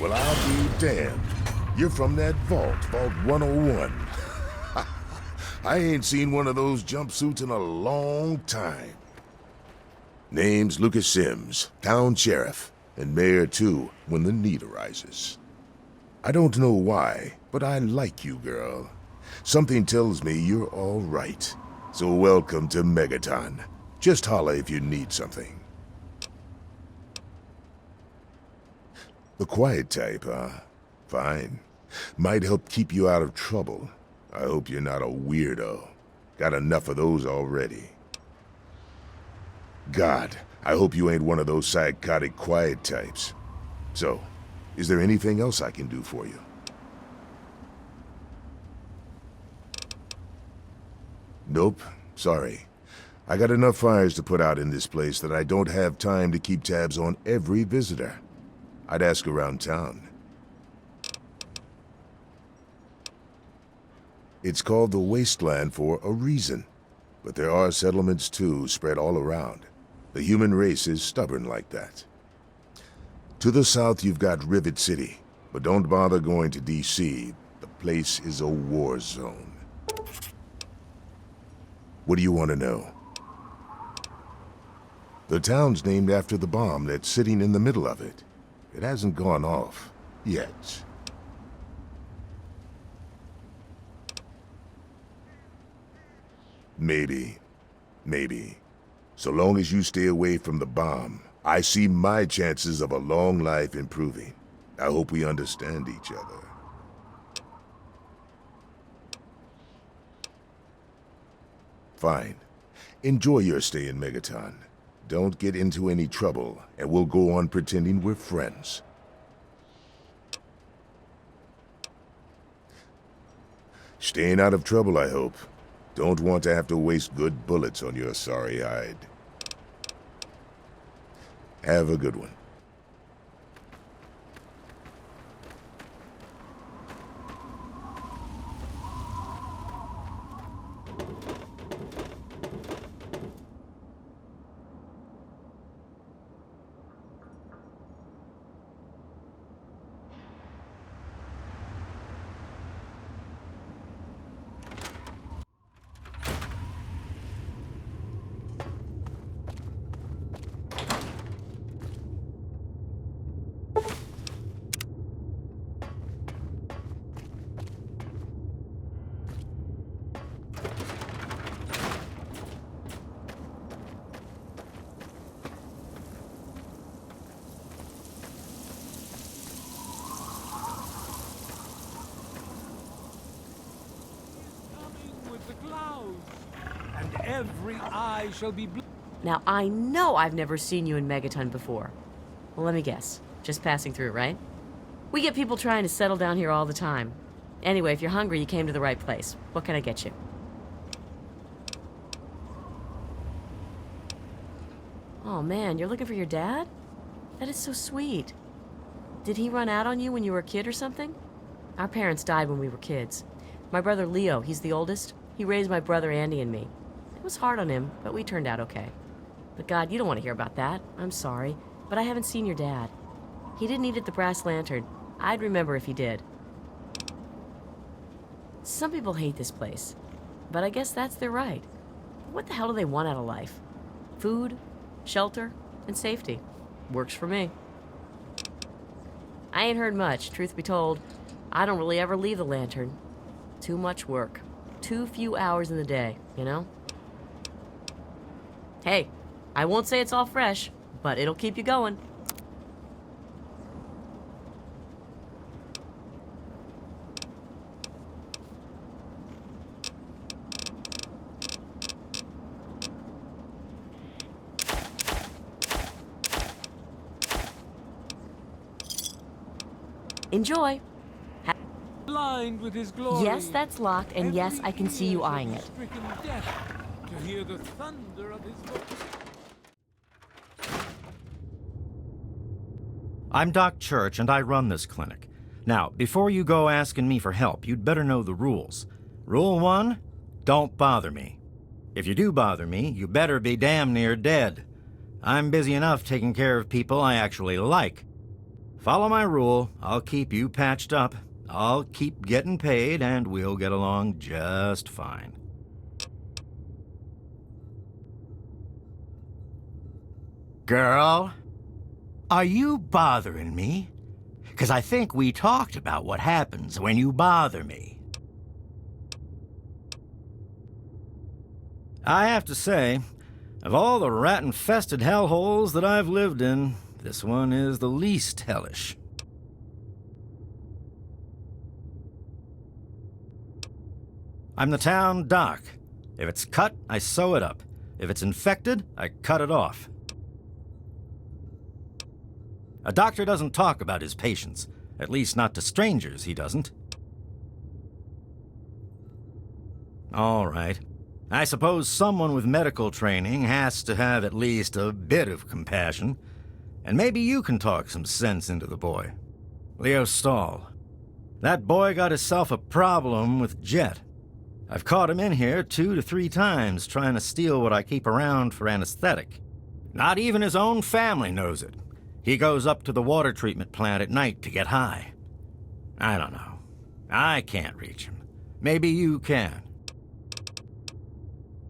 Well, I'll be damned. You're from that vault, Vault 101. I ain't seen one of those jumpsuits in a long time. Name's Lucas Sims, town sheriff, and mayor too, when the need arises. I don't know why, but I like you, girl. Something tells me you're all right. So welcome to Megaton. Just holla if you need something. The quiet type, huh? Fine. Might help keep you out of trouble. I hope you're not a weirdo. Got enough of those already. God, I hope you ain't one of those psychotic quiet types. So, is there anything else I can do for you? Nope, sorry. I got enough fires to put out in this place that I don't have time to keep tabs on every visitor. I'd ask around town. It's called the Wasteland for a reason. But there are settlements too, spread all around. The human race is stubborn like that. To the south you've got Rivet City, but don't bother going to DC. The place is a war zone. What do you want to know? The town's named after the bomb that's sitting in the middle of it. It hasn't gone off yet. Maybe. So long as you stay away from the bomb, I see my chances of a long life improving. I hope we understand each other. Fine. Enjoy your stay in Megaton. Don't get into any trouble, and we'll go on pretending we're friends. Staying out of trouble, I hope. Don't want to have to waste good bullets on your sorry hide. Have a good one. And every eye shall be blue. Now, I know I've never seen you in Megaton before. Well, let me guess. Just passing through, right? We get people trying to settle down here all the time. Anyway, if you're hungry, you came to the right place. What can I get you? Oh, man, you're looking for your dad? That is so sweet. Did he run out on you when you were a kid or something? Our parents died when we were kids. My brother Leo, he's the oldest. He raised my brother Andy and me. It was hard on him, but we turned out okay. But God, you don't want to hear about that. I'm sorry, but I haven't seen your dad. He didn't eat at the Brass Lantern. I'd remember if he did. Some people hate this place, but I guess that's their right. What the hell do they want out of life? Food, shelter, and safety. Works for me. I ain't heard much, truth be told. I don't really ever leave the Lantern. Too much work. Too few hours in the day, you know? Hey, I won't say it's all fresh, but it'll keep you going. Enjoy. Blind with his glory. Yes, that's locked, and yes, I can see you eyeing it. Stricken death to hear the thunder of his voice. I'm Doc Church, and I run this clinic. Now, before you go asking me for help, you'd better know the rules. Rule 1, don't bother me. If you do bother me, you better be damn near dead. I'm busy enough taking care of people I actually like. Follow my rule. I'll keep you patched up. I'll keep getting paid, and we'll get along just fine. Girl, are you bothering me? 'Cause I think we talked about what happens when you bother me. I have to say, of all the rat-infested hellholes that I've lived in, this one is the least hellish. I'm the town doc. If it's cut, I sew it up. If it's infected, I cut it off. A doctor doesn't talk about his patients. At least not to strangers, he doesn't. All right. I suppose someone with medical training has to have at least a bit of compassion. And maybe you can talk some sense into the boy. Leo Stahl. That boy got himself a problem with Jet. I've caught him in here 2 to 3 times trying to steal what I keep around for anesthetic. Not even his own family knows it. He goes up to the water treatment plant at night to get high. I don't know. I can't reach him. Maybe you can.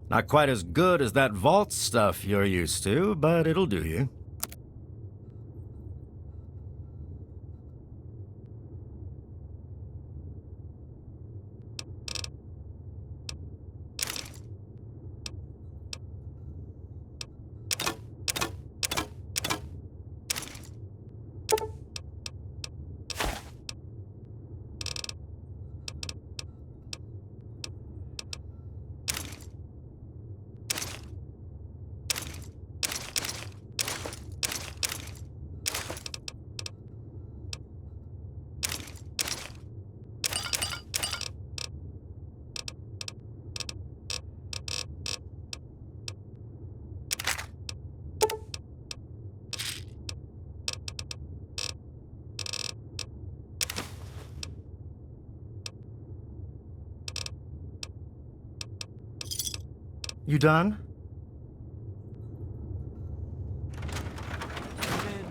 Not quite as good as that vault stuff you're used to, but it'll do you. You done? Men,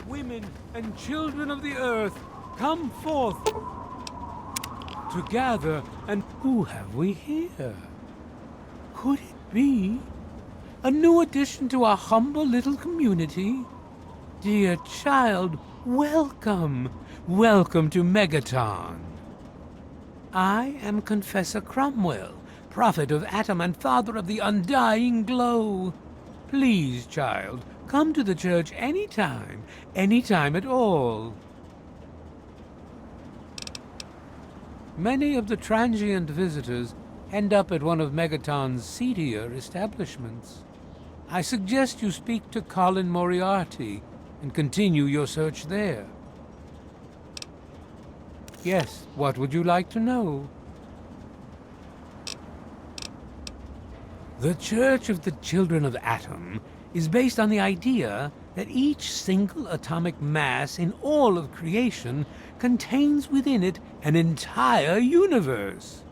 women, and children of the earth, come forth to gather. And who have we here? Could it be a new addition to our humble little community? Dear child, welcome. Welcome to Megaton. I am Confessor Cromwell, prophet of Atom and father of the undying glow. Please, child, come to the church anytime at all. Many of the transient visitors end up at one of Megaton's seedier establishments. I suggest you speak to Colin Moriarty and continue your search there. Yes, what would you like to know? The Church of the Children of Atom is based on the idea that each single atomic mass in all of creation contains within it an entire universe.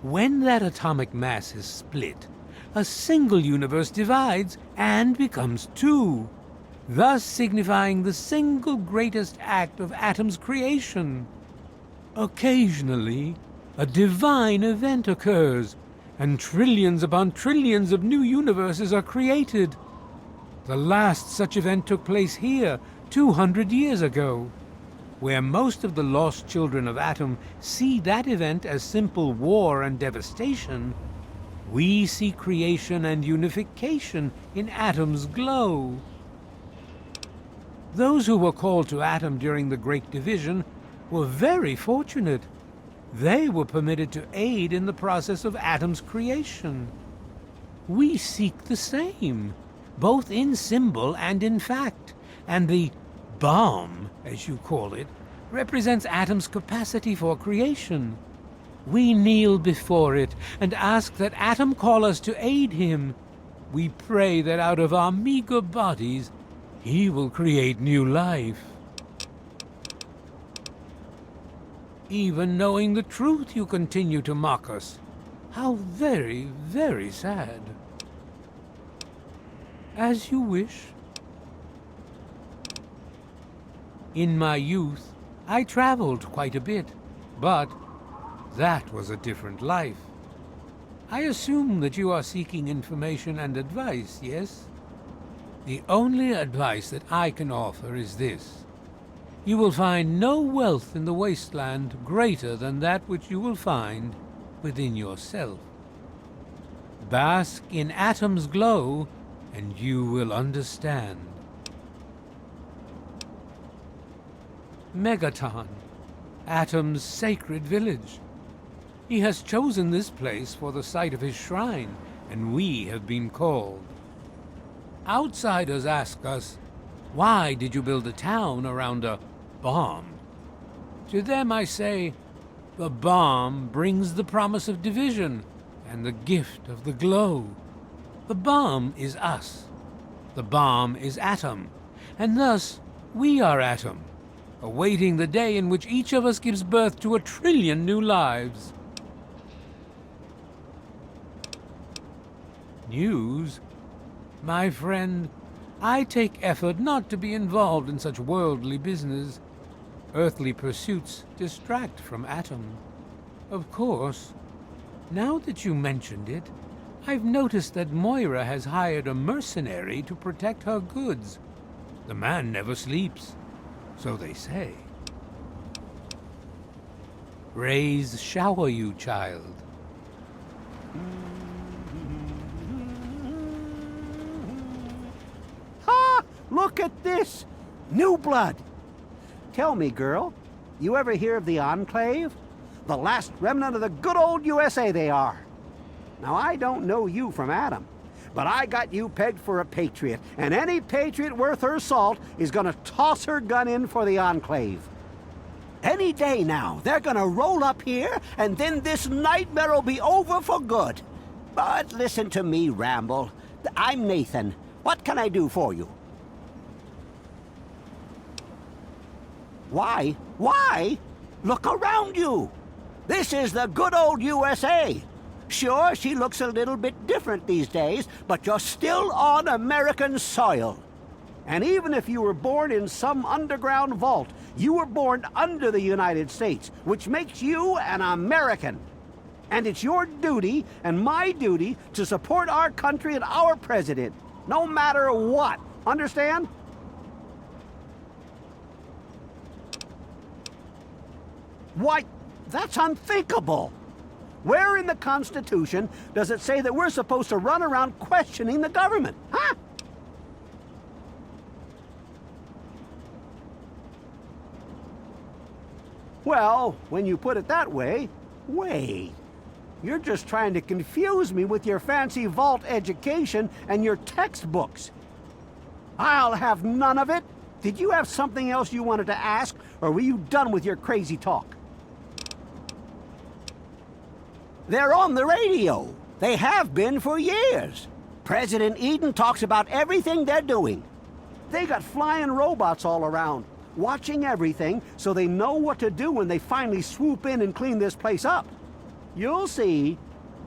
When that atomic mass is split, a single universe divides and becomes 2, thus signifying the single greatest act of Atom's creation. Occasionally, a divine event occurs, and trillions upon trillions of new universes are created. The last such event took place here 200 years ago, where most of the lost children of Atom see that event as simple war and devastation. We see creation and unification in Atom's glow. Those who were called to Atom during the Great Division were very fortunate. They were permitted to aid in the process of Atom's creation. We seek the same, both in symbol and in fact, and the bomb, as you call it, represents Atom's capacity for creation. We kneel before it and ask that Atom call us to aid him. We pray that out of our meager bodies, he will create new life. Even knowing the truth, you continue to mock us. How very, very sad. As you wish. In my youth, I traveled quite a bit, but that was a different life. I assume that you are seeking information and advice, yes? The only advice that I can offer is this. You will find no wealth in the wasteland greater than that which you will find within yourself. Bask in Atom's glow, and you will understand. Megaton, Atom's sacred village. He has chosen this place for the site of his shrine, and we have been called. Outsiders ask us, why did you build a town around a bomb? To them I say, the bomb brings the promise of division and the gift of the glow. The bomb is us. The bomb is Atom, and thus we are Atom, awaiting the day in which each of us gives birth to 1 trillion new lives. News? My friend, I take effort not to be involved in such worldly business. Earthly pursuits distract from Atom. Of course, now that you mentioned it, I've noticed that Moira has hired a mercenary to protect her goods. The man never sleeps, so they say. Rays shower you, child. Ha! Look at this! New blood! Tell me, girl, you ever hear of the Enclave? The last remnant of the good old USA they are. Now, I don't know you from Adam, but I got you pegged for a patriot, and any patriot worth her salt is gonna toss her gun in for the Enclave. Any day now, they're gonna roll up here, and then this nightmare will be over for good. But listen to me, Ramble. I'm Nathan. What can I do for you? Why? Why? Look around you. This is the good old USA. Sure, she looks a little bit different these days, but you're still on American soil. And even if you were born in some underground vault, you were born under the United States, which makes you an American. And it's your duty and my duty to support our country and our president, no matter what. Understand? Why, that's unthinkable. Where in the Constitution does it say that we're supposed to run around questioning the government, huh? Well, when you put it that way, wait. You're just trying to confuse me with your fancy vault education and your textbooks. I'll have none of it. Did you have something else you wanted to ask, or were you done with your crazy talk? They're on the radio. They have been for years. President Eden talks about everything they're doing. They got flying robots all around, watching everything so they know what to do when they finally swoop in and clean this place up. You'll see.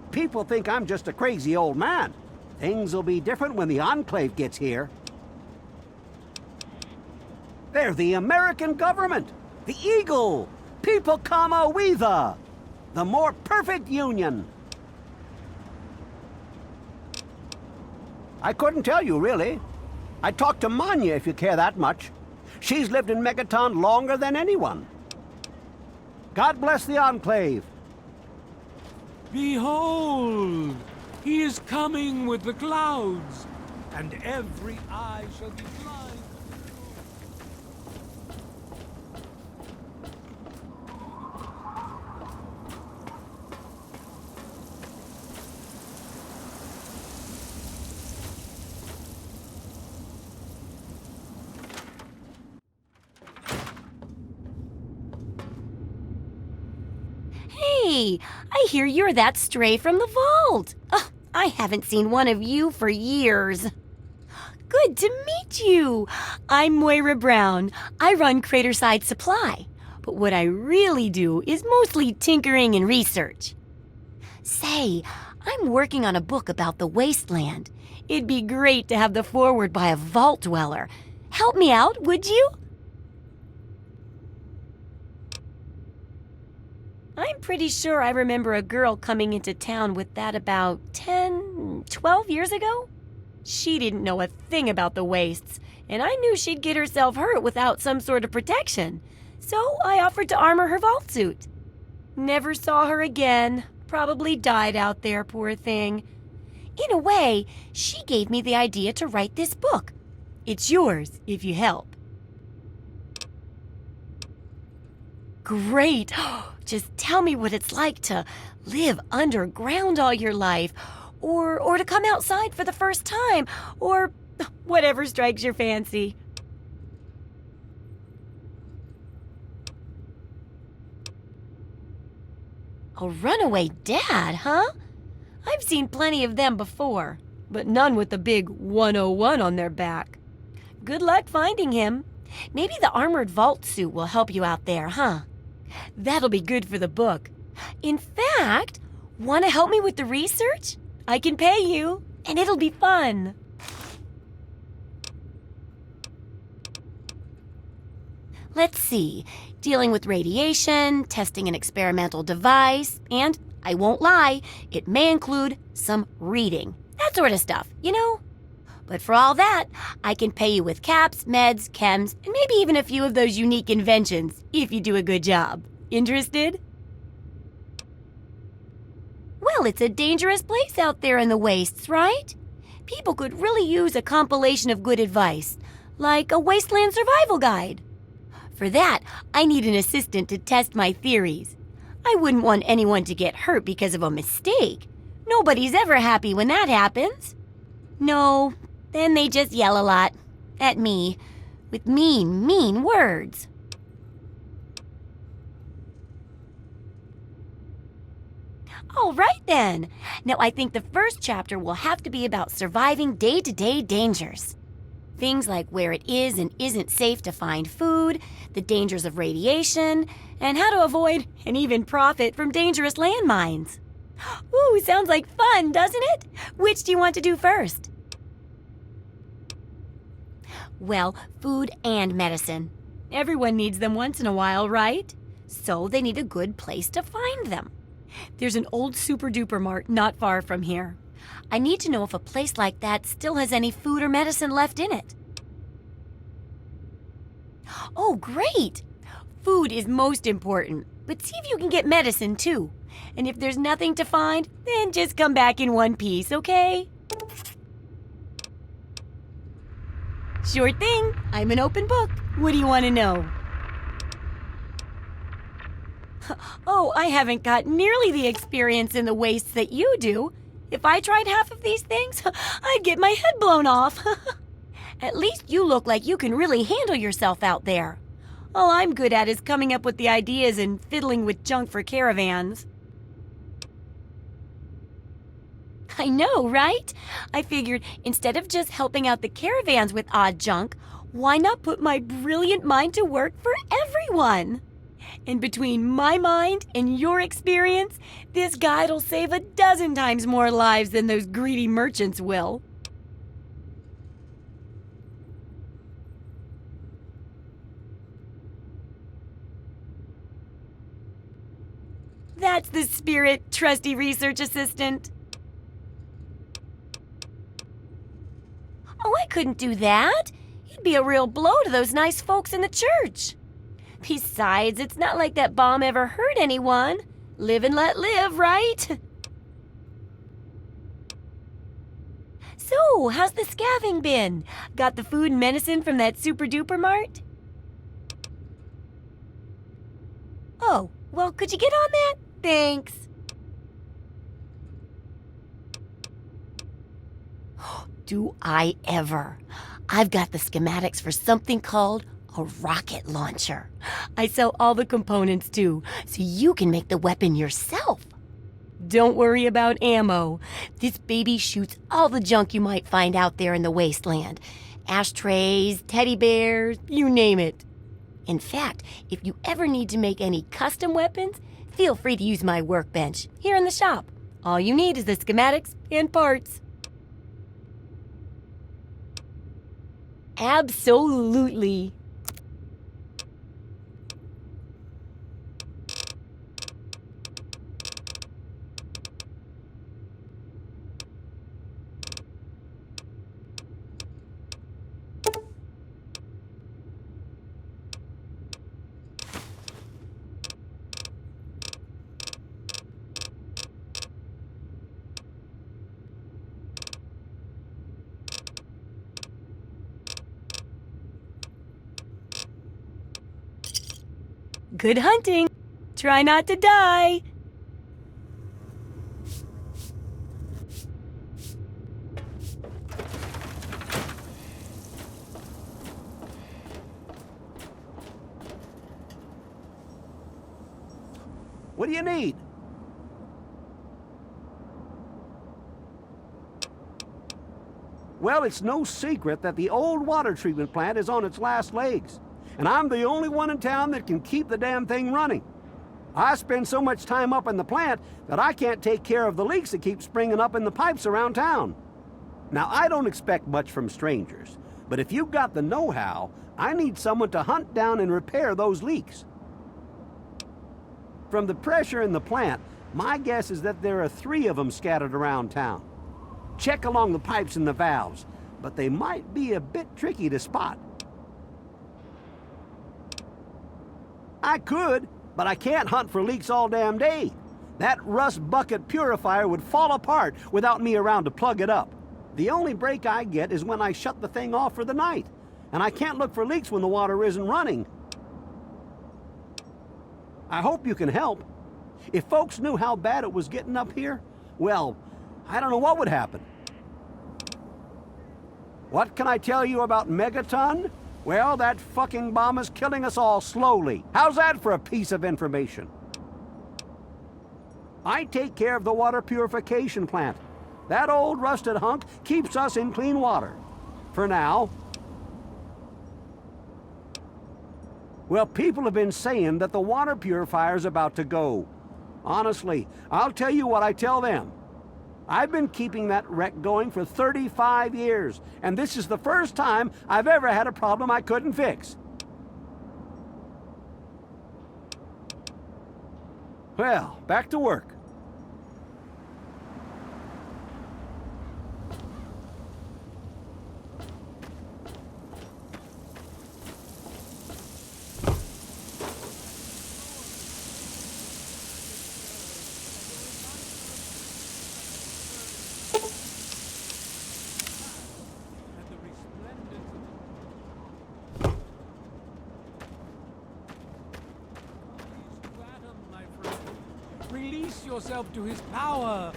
People think I'm just a crazy old man. Things will be different when the Enclave gets here. They're the American government, the Eagle, People Comma Weather, the more perfect union. I couldn't tell you, really. I talked to Manya, if you care that much. She's lived in Megaton longer than anyone. God bless the Enclave. Behold, he is coming with the clouds, and every eye shall be blind. Hey, I hear you're that stray from the vault. Oh, I haven't seen one of you for years. Good to meet you. I'm Moira Brown. I run Craterside Supply. But what I really do is mostly tinkering and research. Say, I'm working on a book about the Wasteland. It'd be great to have the foreword by a vault dweller. Help me out, would you? I'm pretty sure I remember a girl coming into town with that about 10, 12 years ago. She didn't know a thing about the wastes, and I knew she'd get herself hurt without some sort of protection. So I offered to armor her vault suit. Never saw her again. Probably died out there, poor thing. In a way, she gave me the idea to write this book. It's yours if you help. Great! Just tell me what it's like to live underground all your life, or to come outside for the first time, or whatever strikes your fancy. A runaway dad, huh? I've seen plenty of them before, but none with the big 101 on their back. Good luck finding him. Maybe the armored vault suit will help you out there, huh? That'll be good for the book. In fact, want to help me with the research? I can pay you, and it'll be fun. Let's see. Dealing with radiation, testing an experimental device, and, I won't lie, it may include some reading. That sort of stuff, you know? But for all that, I can pay you with caps, meds, chems, and maybe even a few of those unique inventions, if you do a good job. Interested? Well, it's a dangerous place out there in the wastes, right? People could really use a compilation of good advice, like a Wasteland survival guide. For that, I need an assistant to test my theories. I wouldn't want anyone to get hurt because of a mistake. Nobody's ever happy when that happens. No, then they just yell a lot. At me. With mean, mean words. All right then. Now I think the first chapter will have to be about surviving day-to-day dangers. Things like where it is and isn't safe to find food, the dangers of radiation, and how to avoid and even profit from dangerous landmines. Ooh, sounds like fun, doesn't it? Which do you want to do first? Well, food and medicine. Everyone needs them once in a while, right? So they need a good place to find them. There's an old super-duper Mart not far from here. I need to know if a place like that still has any food or medicine left in it. Oh, great! Food is most important, but see if you can get medicine too. And if there's nothing to find, then just come back in one piece, okay? Sure thing. I'm an open book. What do you want to know? Oh, I haven't got nearly the experience in the wastes that you do. If I tried half of these things, I'd get my head blown off. At least you look like you can really handle yourself out there. All I'm good at is coming up with the ideas and fiddling with junk for caravans. I know, right? I figured instead of just helping out the caravans with odd junk, why not put my brilliant mind to work for everyone? And between my mind and your experience, this guide'll save 12 times more lives than those greedy merchants will. That's the spirit, trusty research assistant. Oh, I couldn't do that. It'd be a real blow to those nice folks in the church. Besides, it's not like that bomb ever hurt anyone. Live and let live, right? So, how's the scavenging been? Got the food and medicine from that super-duper Mart? Oh, well, could you get on that? Thanks. Do I ever? I've got the schematics for something called a rocket launcher. I sell all the components too, so you can make the weapon yourself. Don't worry about ammo. This baby shoots all the junk you might find out there in the wasteland. Ashtrays, teddy bears, you name it. In fact, if you ever need to make any custom weapons, feel free to use my workbench here in the shop. All you need is the schematics and parts. Absolutely. Good hunting. Try not to die. What do you need? Well, it's no secret that the old water treatment plant is on its last legs, and I'm the only one in town that can keep the damn thing running. I spend so much time up in the plant that I can't take care of the leaks that keep springing up in the pipes around town. Now, I don't expect much from strangers, but if you've got the know-how, I need someone to hunt down and repair those leaks. From the pressure in the plant, my guess is that there are 3 of them scattered around town. Check along the pipes and the valves, but they might be a bit tricky to spot. I could, but I can't hunt for leaks all damn day. That rust bucket purifier would fall apart without me around to plug it up. The only break I get is when I shut the thing off for the night, and I can't look for leaks when the water isn't running. I hope you can help. If folks knew how bad it was getting up here, well, I don't know what would happen. What can I tell you about Megaton? Well, that fucking bomb is killing us all slowly. How's that for a piece of information? I take care of the water purification plant. That old rusted hunk keeps us in clean water. For now. Well, people have been saying that the water purifier's about to go. Honestly, I'll tell you what I tell them. I've been keeping that wreck going for 35 years, and this is the first time I've ever had a problem I couldn't fix. Well, back to work. Release yourself to his power.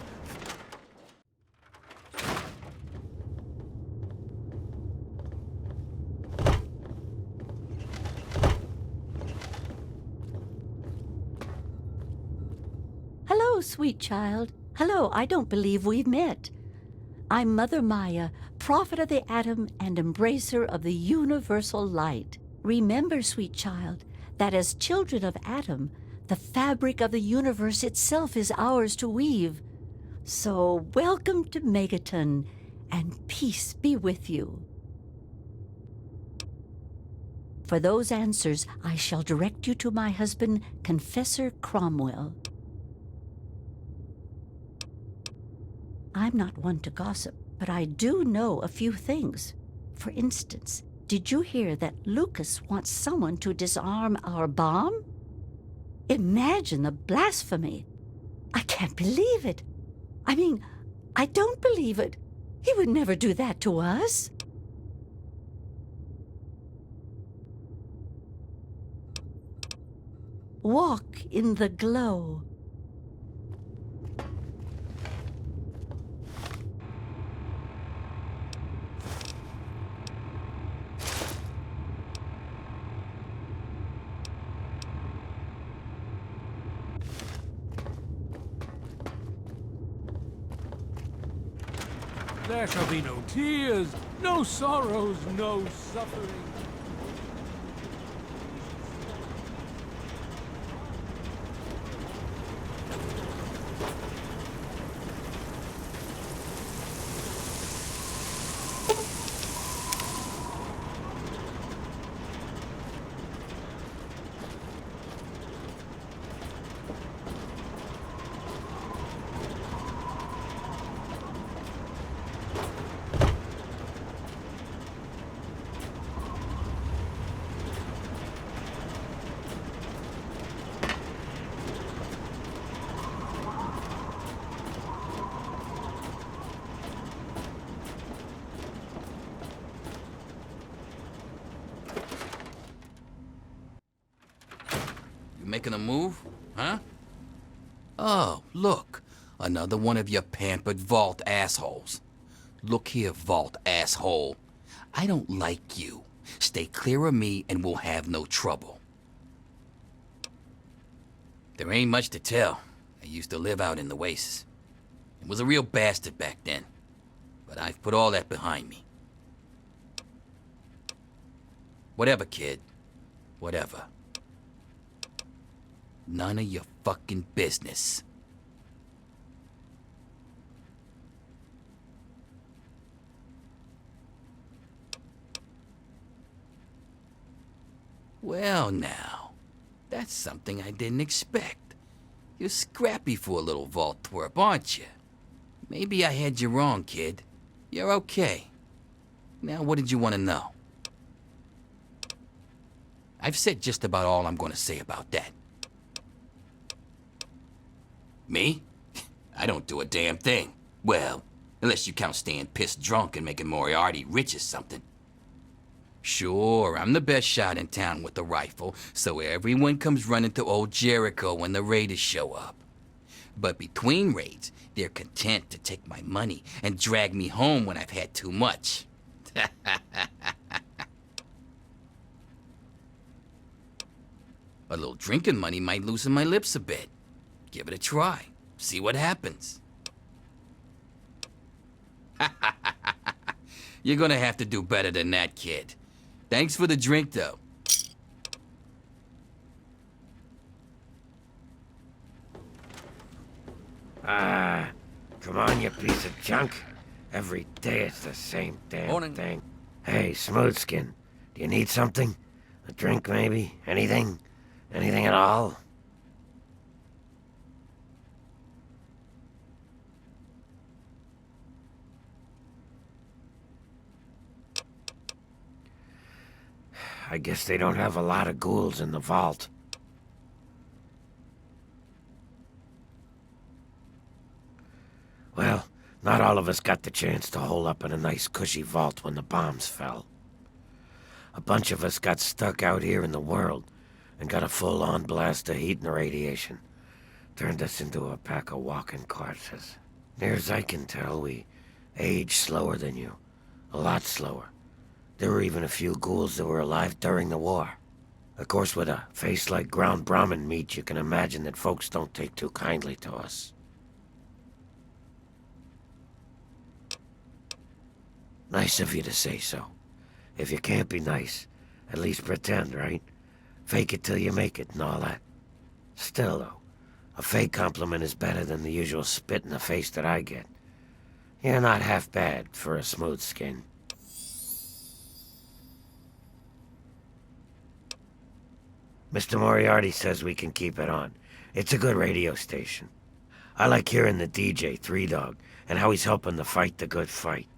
Hello, sweet child. Hello, I don't believe we've met. I'm Mother Maya, prophet of the atom and embracer of the universal light. Remember, sweet child, that as children of atom, the fabric of the universe itself is ours to weave. So welcome to Megaton, and peace be with you. For those answers, I shall direct you to my husband, Confessor Cromwell. I'm not one to gossip, but I do know a few things. For instance, did you hear that Lucas wants someone to disarm our bomb? Imagine the blasphemy. I can't believe it. I mean, I don't believe it. He would never do that to us. Walk in the glow. There shall be no tears, no sorrows, no suffering. making a move? Huh? Oh, look. Another one of your pampered vault assholes. Look here, vault asshole. I don't like you. Stay clear of me and we'll have no trouble. There ain't much to tell. I used to live out in the wastes. I was a real bastard back then. But I've put all that behind me. Whatever, kid. Whatever. None of your fucking business. Well now, that's something I didn't expect. You're scrappy for a little vault twerp, aren't you? Maybe I had you wrong, kid. You're okay. Now what did you want to know? I've said just about all I'm going to say about that. Me? I don't do a damn thing. Well, unless you count staying pissed drunk and making Moriarty rich or something. Sure, I'm the best shot in town with a rifle, so everyone comes running to old Jericho when the raiders show up. But between raids, they're content to take my money and drag me home when I've had too much. A little drinking money might loosen my lips a bit. Give it a try. See what happens. You're gonna have to do better than that, kid. Thanks for the drink, though. Come on, you piece of junk. Every day it's the same damn Morning. thing. Hey, Smoothskin, do you need something? A drink, maybe? Anything? Anything at all? I guess they don't have a lot of ghouls in the vault. Well, not all of us got the chance to hole up in a nice cushy vault when the bombs fell. A bunch of us got stuck out here in the world and got a full-on blast of heat and radiation. Turned us into a pack of walking corpses. Near as I can tell, we age slower than you. A lot slower. There were even a few ghouls that were alive during the war. Of course, with a face like ground Brahmin meat, you can imagine that folks don't take too kindly to us. Nice of you to say so. If you can't be nice, at least pretend, right? Fake it till you make it and all that. Still, though, a fake compliment is better than the usual spit in the face that I get. You're not half bad for a smooth skin. Mr. Moriarty says we can keep it on. It's a good radio station. I like hearing the DJ, Three Dog, and how he's helping to fight the good fight.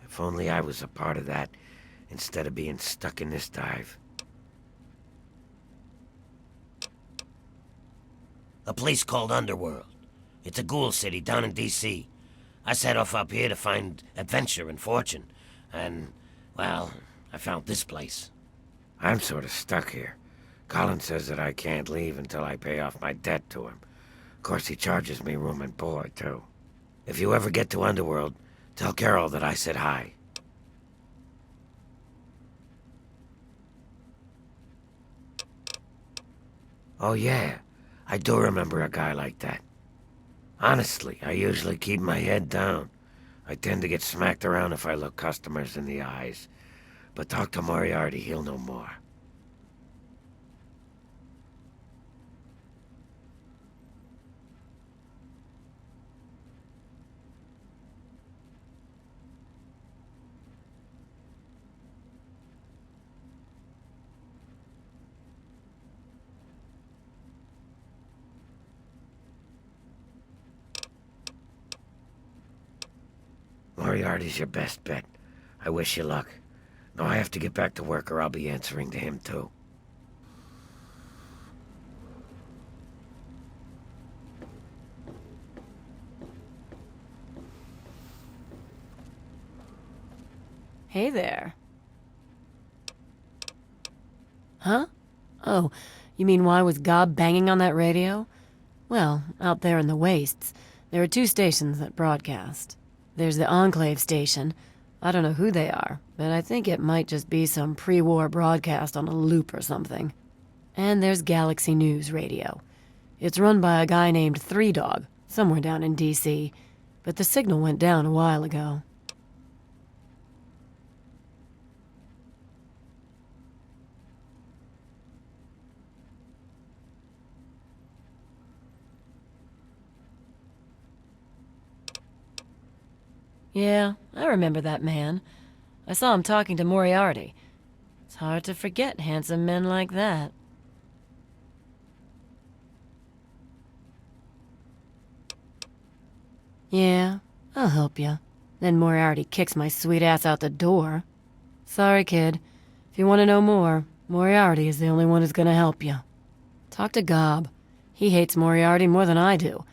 If only I was a part of that, instead of being stuck in this dive. A place called Underworld. It's a ghoul city down in D.C. I set off up here to find adventure and fortune. And, well, I found this place. I'm sort of stuck here. Colin says that I can't leave until I pay off my debt to him. Of course, he charges me room and board, too. If you ever get to Underworld, tell Carol that I said hi. Oh, yeah. I do remember a guy like that. Honestly, I usually keep my head down. I tend to get smacked around if I look customers in the eyes. But talk to Moriarty, he'll know more. Moriarty's your best bet. I wish you luck. Now I have to get back to work or I'll be answering to him too. Hey there. Huh? Oh, you mean why was Gob banging on that radio? Well, out there in the wastes, there are 2 stations that broadcast. There's the Enclave station. I don't know who they are, but I think it might just be some pre-war broadcast on a loop or something. And there's Galaxy News Radio. It's run by a guy named Three Dog, somewhere down in D.C., but the signal went down a while ago. Yeah, I remember that man. I saw him talking to Moriarty. It's hard to forget handsome men like that. Yeah, I'll help you. Then Moriarty kicks my sweet ass out the door. Sorry, kid. If you want to know more, Moriarty is the only one who's gonna help you. Talk to Gob. He hates Moriarty more than I do.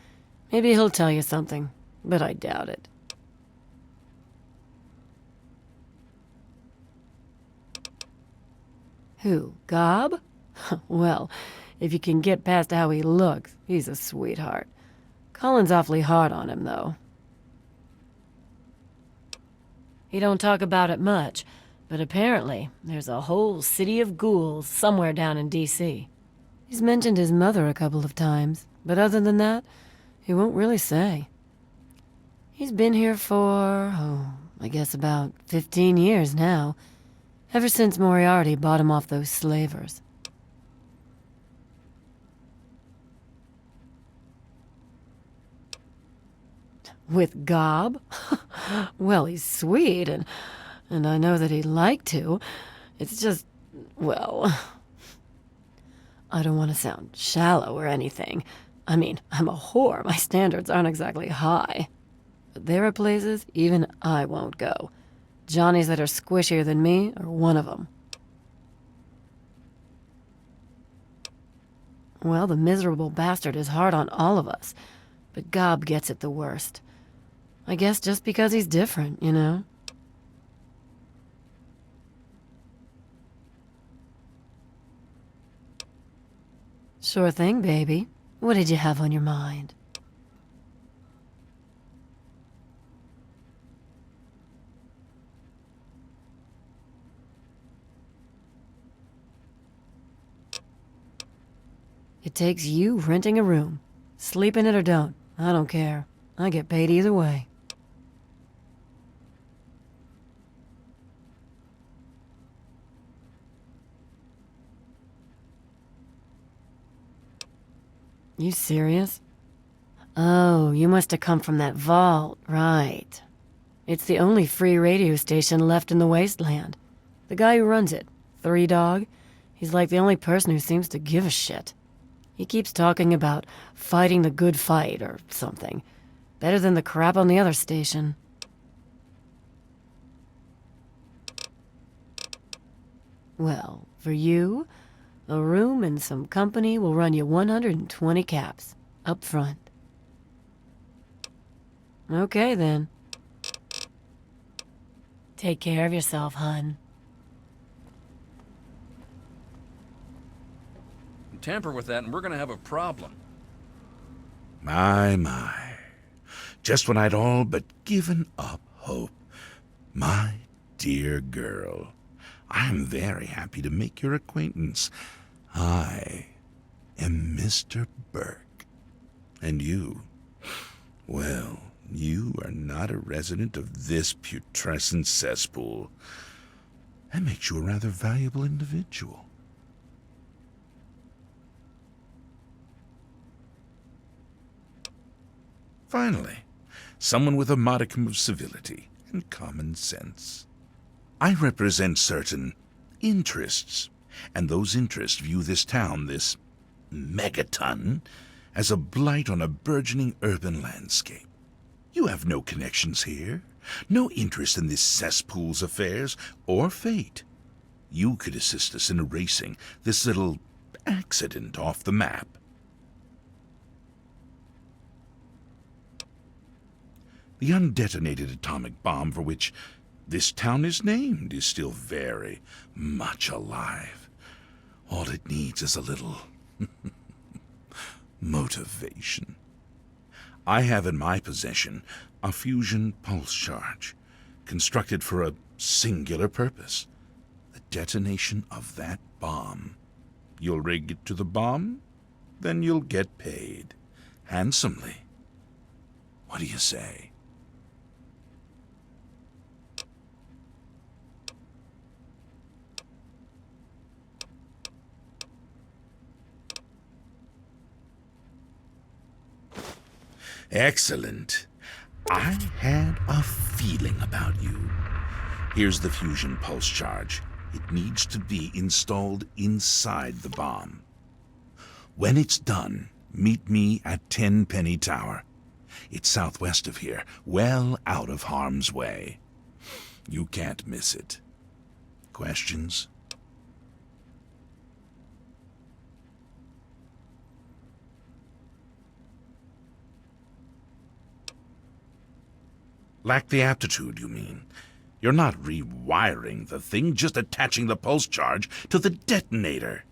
Maybe he'll tell you something, but I doubt it. Who, Gob? Well, if you can get past how he looks, he's a sweetheart. Colin's awfully hard on him, though. He don't talk about it much, but apparently there's a whole city of ghouls somewhere down in D.C. He's mentioned his mother a couple of times, but other than that, he won't really say. He's been here for, I guess about 15 years now. Ever since Moriarty bought him off those slavers. With Gob? Well, he's sweet, and I know that he'd like to. It's just, well... I don't want to sound shallow or anything. I mean, I'm a whore. My standards aren't exactly high. But there are places even I won't go. Johnnies that are squishier than me are one of them. Well, the miserable bastard is hard on all of us, but Gob gets it the worst. I guess just because he's different, you know? Sure thing, baby. What did you have on your mind? It takes you renting a room. Sleep in it or don't. I don't care. I get paid either way. You serious? Oh, you must have come from that vault, right. It's the only free radio station left in the Wasteland. The guy who runs it, Three Dog, he's like the only person who seems to give a shit. He keeps talking about fighting the good fight or something. Better than the crap on the other station. Well, for you, a room and some company will run you 120 caps, up front. Okay, then. Take care of yourself, hun. Tamper with that and we're gonna have a problem. My. Just when I'd all but given up hope. My dear girl, I am very happy to make your acquaintance. I am Mr. Burke. And you, well, you are not a resident of this putrescent cesspool. That makes you a rather valuable individual. Finally, someone with a modicum of civility and common sense. I represent certain interests, and those interests view this town, this megaton, as a blight on a burgeoning urban landscape. You have no connections here, no interest in this cesspool's affairs or fate. You could assist us in erasing this little accident off the map. The undetonated atomic bomb for which this town is named is still very much alive. All it needs is a little motivation. I have in my possession a fusion pulse charge, constructed for a singular purpose: the detonation of that bomb. You'll rig it to the bomb, then you'll get paid handsomely. What do you say? Excellent. I had a feeling about you. Here's the fusion pulse charge. It needs to be installed inside the bomb. When it's done, meet me at Tenpenny Tower. It's southwest of here, well out of harm's way. You can't miss it. Questions? Lack the aptitude, you mean? You're not rewiring the thing, just attaching the pulse charge to the detonator.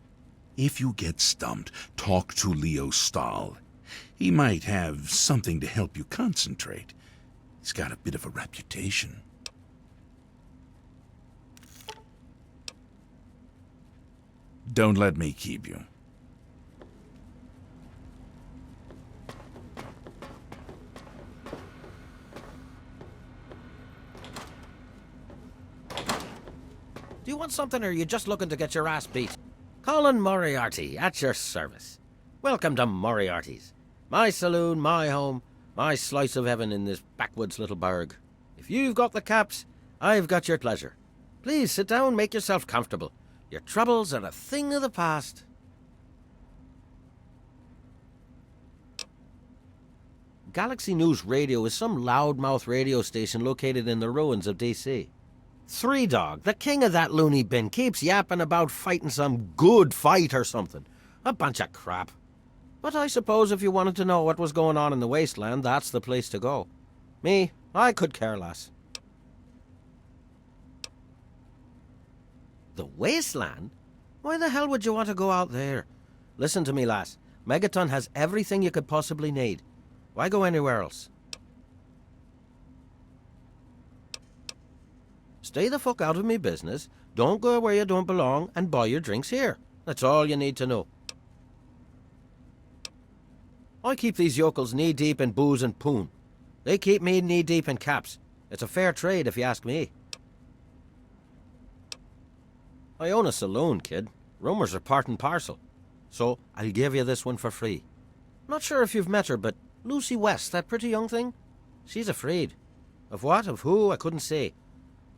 If you get stumped, talk to Leo Stahl. He might have something to help you concentrate. He's got a bit of a reputation. Don't let me keep you. Do you want something, or are you just looking to get your ass beat? Colin Moriarty, at your service. Welcome to Moriarty's. My saloon, my home, my slice of heaven in this backwoods little burg. If you've got the caps, I've got your pleasure. Please sit down, make yourself comfortable. Your troubles are a thing of the past. Galaxy News Radio is some loudmouth radio station located in the ruins of D.C. Three Dog, the king of that loony bin, keeps yapping about fighting some good fight or something. A bunch of crap. But I suppose if you wanted to know what was going on in the Wasteland, that's the place to go. Me, I could care less. The Wasteland? Why the hell would you want to go out there? Listen to me, lass. Megaton has everything you could possibly need. Why go anywhere else? Stay the fuck out of me business, don't go where you don't belong, and buy your drinks here. That's all you need to know. I keep these yokels knee-deep in booze and poon. They keep me knee-deep in caps. It's a fair trade, if you ask me. I own a saloon, kid. Rumors are part and parcel. So, I'll give you this one for free. Not sure if you've met her, but Lucy West, that pretty young thing? She's afraid. Of what, of who, I couldn't say.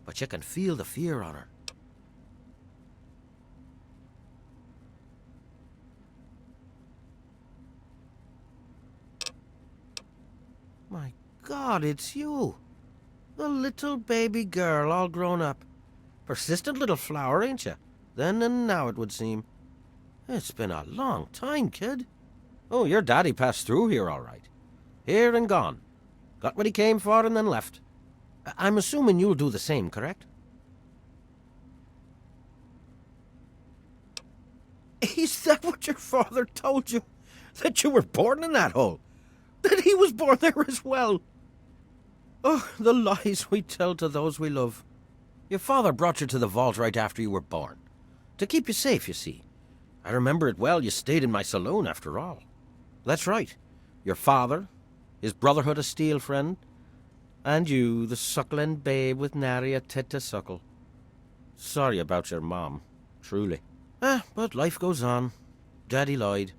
But you can feel the fear on her. My God, it's you. The little baby girl all grown up. Persistent little flower, ain't you? Then and now, it would seem. It's been a long time, kid. Oh, your daddy passed through here all right. Here and gone. Got what he came for and then left. I'm assuming you'll do the same, correct? Is that what your father told you? That you were born in that hole? That he was born there as well? Oh, the lies we tell to those we love. Your father brought you to the vault right after you were born. To keep you safe, you see. I remember it well, you stayed in my saloon after all. That's right. Your father, his Brotherhood of Steel friend, and you, the suckling babe with nary a tit to suckle. Sorry about your mom, truly. But life goes on. Daddy lied.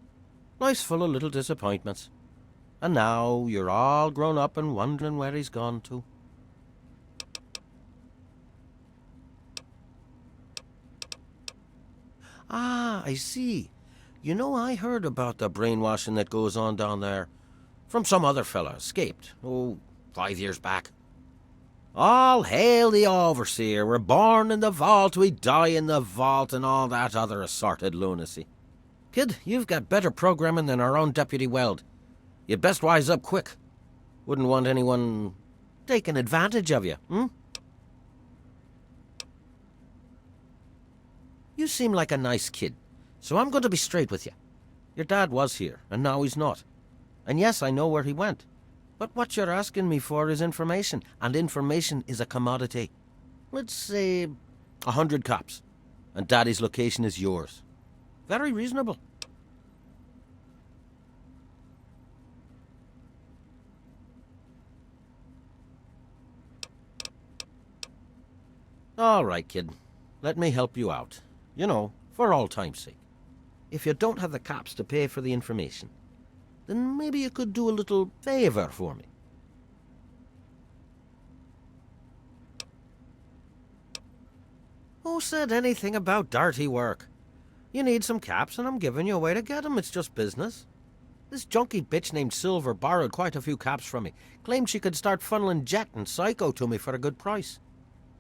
Life's full of little disappointments. And now you're all grown up and wondering where he's gone to. Ah, I see. You know, I heard about the brainwashing that goes on down there. From some other fella, escaped. 5 years back. All hail the overseer. We're born in the vault, we die in the vault, and all that other assorted lunacy. Kid, you've got better programming than our own Deputy Weld. You'd best wise up quick. Wouldn't want anyone taking advantage of you, hmm? You seem like a nice kid. So I'm going to be straight with you. Your dad was here, and now he's not. And yes, I know where he went. But what you're asking me for is information, and information is a commodity. Let's say 100 cops, and Daddy's location is yours. Very reasonable. All right, kid. Let me help you out. You know, for all time's sake. If you don't have the cops to pay for the information, then maybe you could do a little favor for me. Who said anything about dirty work? You need some caps, and I'm giving you a way to get 'em. It's just business. This junky bitch named Silver borrowed quite a few caps from me. Claimed she could start funneling Jet and Psycho to me for a good price.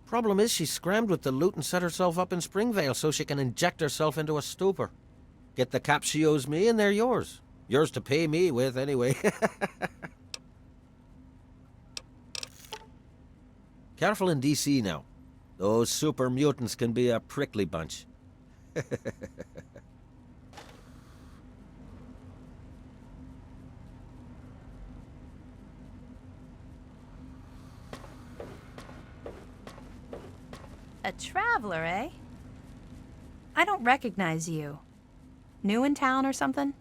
Problem is, she scrammed with the loot and set herself up in Springvale so she can inject herself into a stupor. Get the caps she owes me, and they're yours. Yours to pay me with, anyway. Careful in DC now. Those super mutants can be a prickly bunch. A traveler, eh? I don't recognize you. New in town or something?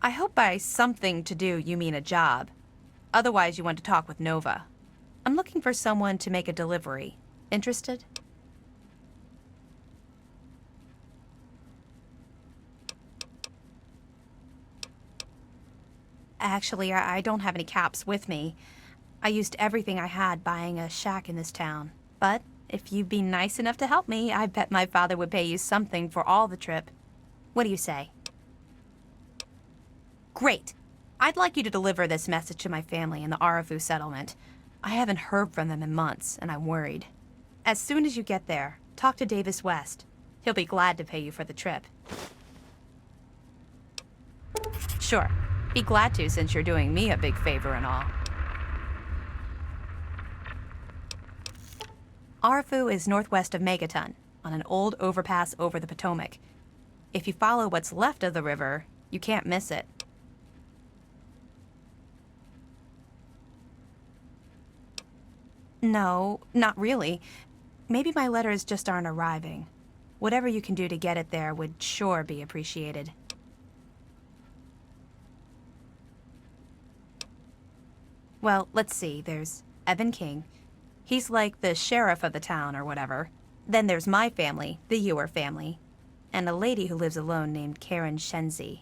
I hope by something to do you mean a job. Otherwise you want to talk with Nova. I'm looking for someone to make a delivery. Interested? Actually, I don't have any caps with me. I used everything I had buying a shack in this town. But if you'd be nice enough to help me, I bet my father would pay you something for all the trip. What do you say? Great. I'd like you to deliver this message to my family in the Arafu settlement. I haven't heard from them in months, and I'm worried. As soon as you get there, talk to Davis West. He'll be glad to pay you for the trip. Sure. Be glad to, since you're doing me a big favor and all. Arafu is northwest of Megaton, on an old overpass over the Potomac. If you follow what's left of the river, you can't miss it. No, not really. Maybe my letters just aren't arriving. Whatever you can do to get it there would sure be appreciated. Well, let's see. There's Evan King. He's like the sheriff of the town or whatever. Then there's my family, the Ewer family, and a lady who lives alone named Karen Shenzi.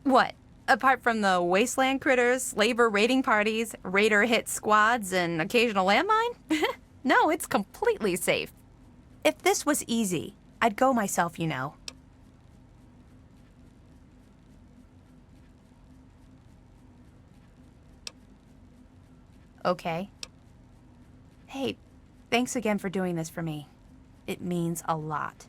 What? Apart from the wasteland critters, slaver raiding parties, raider hit squads, and occasional landmine? No, it's completely safe. If this was easy, I'd go myself, you know. Okay. Hey, thanks again for doing this for me. It means a lot.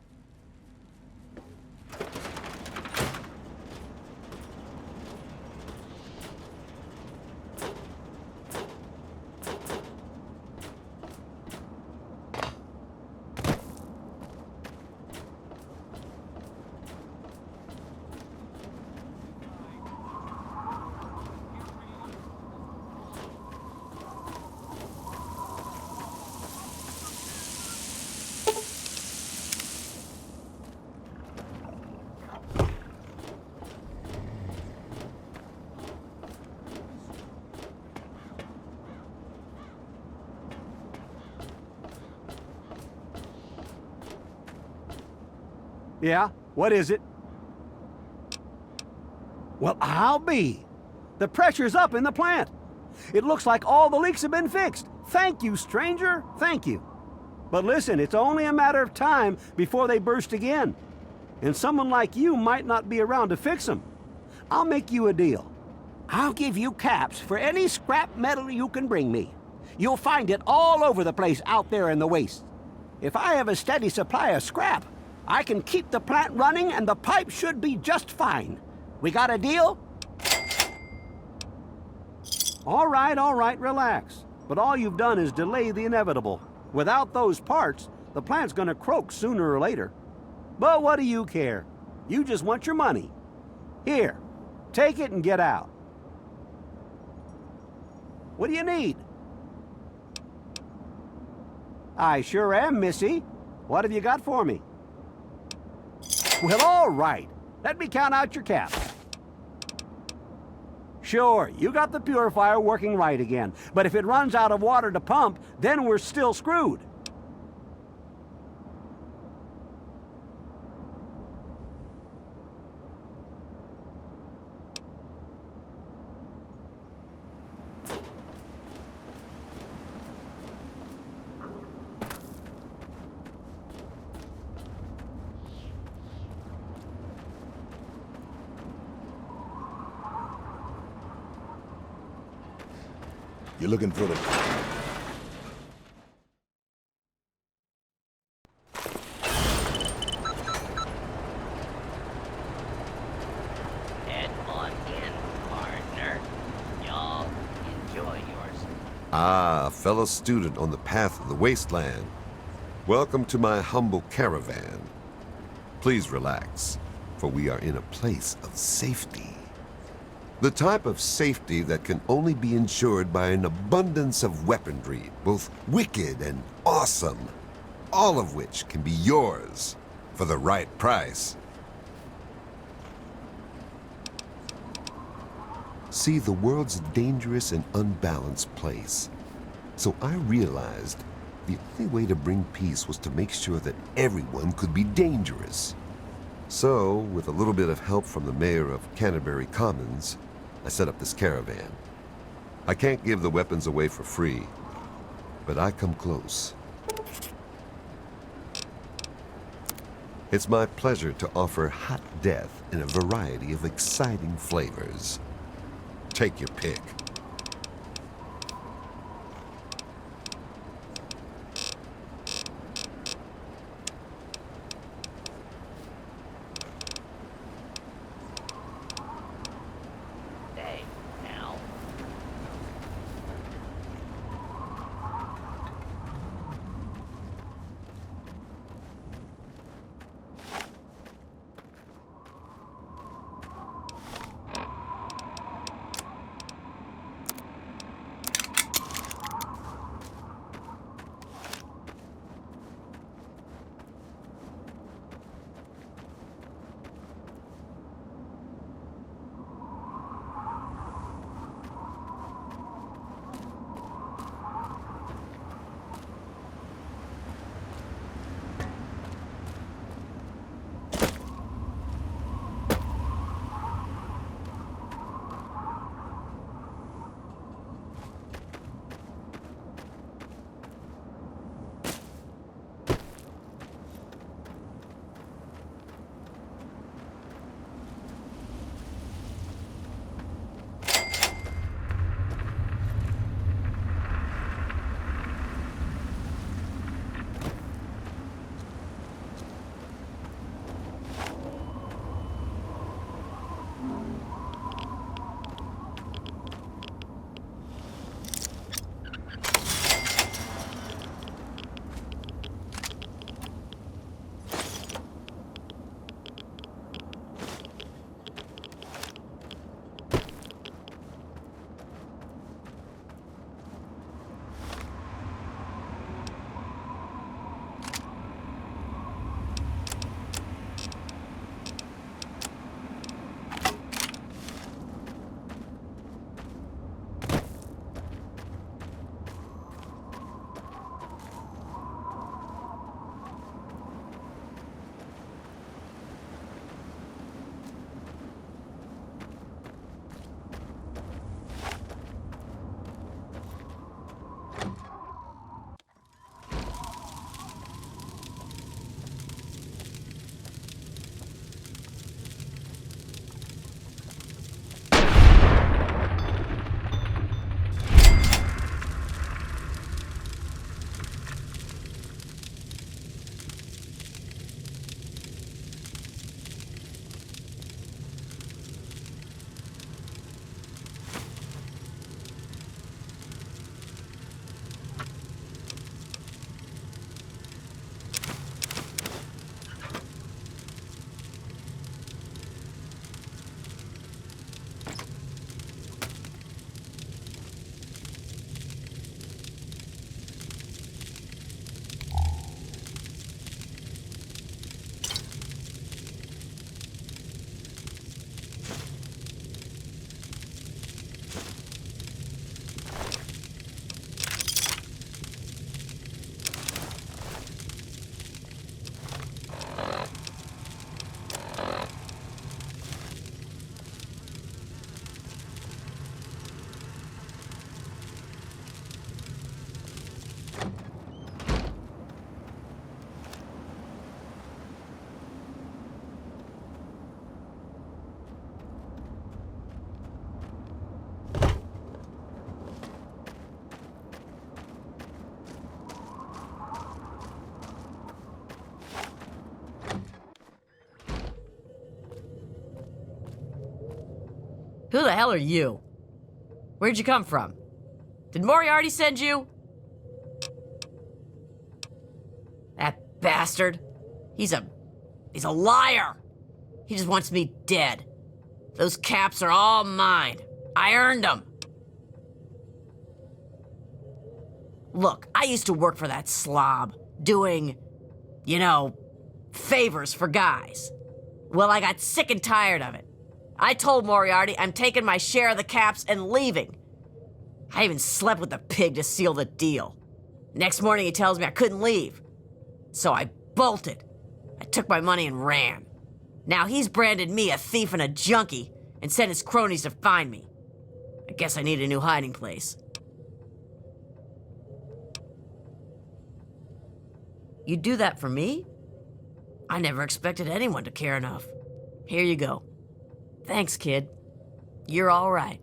Yeah? What is it? Well, I'll be. The pressure's up in the plant. It looks like all the leaks have been fixed. Thank you, stranger. Thank you. But listen, it's only a matter of time before they burst again. And someone like you might not be around to fix them. I'll make you a deal. I'll give you caps for any scrap metal you can bring me. You'll find it all over the place out there in the waste. If I have a steady supply of scrap, I can keep the plant running and the pipe should be just fine. We got a deal? All right, relax. But all you've done is delay the inevitable. Without those parts, the plant's gonna croak sooner or later. But what do you care? You just want your money. Here, take it and get out. What do you need? I sure am, Missy. What have you got for me? Well, all right. Let me count out your caps. Sure, you got the purifier working right again. But if it runs out of water to pump, then we're still screwed. You're looking for the... Head on in, partner. Y'all enjoy yours. Ah, fellow student on the path of the Wasteland. Welcome to my humble caravan. Please relax, for we are in a place of safety. The type of safety that can only be ensured by an abundance of weaponry, both wicked and awesome, all of which can be yours for the right price. See, the world's a dangerous and unbalanced place. So I realized the only way to bring peace was to make sure that everyone could be dangerous. So, with a little bit of help from the mayor of Canterbury Commons, I set up this caravan. I can't give the weapons away for free, but I come close. It's my pleasure to offer hot death in a variety of exciting flavors. Take your pick. Who the hell are you? Where'd you come from? Did Moriarty send you? That bastard. He's a liar. He just wants me dead. Those caps are all mine. I earned them. Look, I used to work for that slob, doing, favors for guys. Well, I got sick and tired of it. I told Moriarty I'm taking my share of the caps and leaving. I even slept with the pig to seal the deal. Next morning he tells me I couldn't leave. So I bolted. I took my money and ran. Now he's branded me a thief and a junkie and sent his cronies to find me. I guess I need a new hiding place. You do that for me? I never expected anyone to care enough. Here you go. Thanks, kid. You're all right.